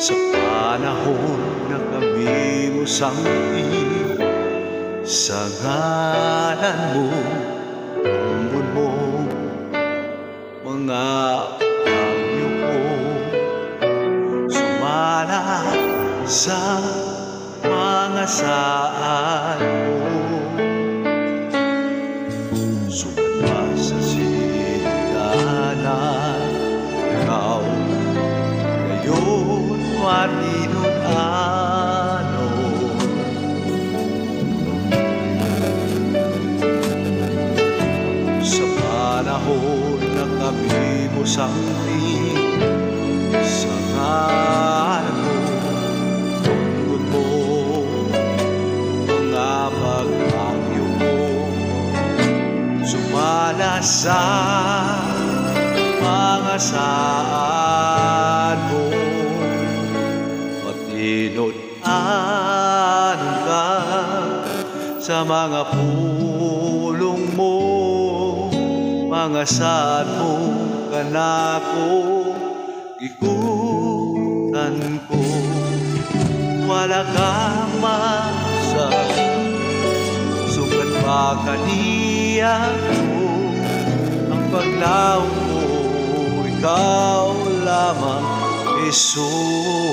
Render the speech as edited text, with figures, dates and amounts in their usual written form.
Sa panahon na kami mo sangkit, sa ngalan mo, tumbon mo, mga pangyo ko, sumala sa mga saan mo. Sumala sa siganan, ikaw ngayon matinong ano. Sa panahon na kami mo sangkit, sa ngalan mo, tungkol mo, mga pagpangyo mo, sumala sa mga saan mo. Matinod ano ka sa mga pulong mo, mga saan mo kanako ikutan ko. Wala kang masa, sukat pa kaniya ko, ang paglaw mo, ikaw lamang, Jesus.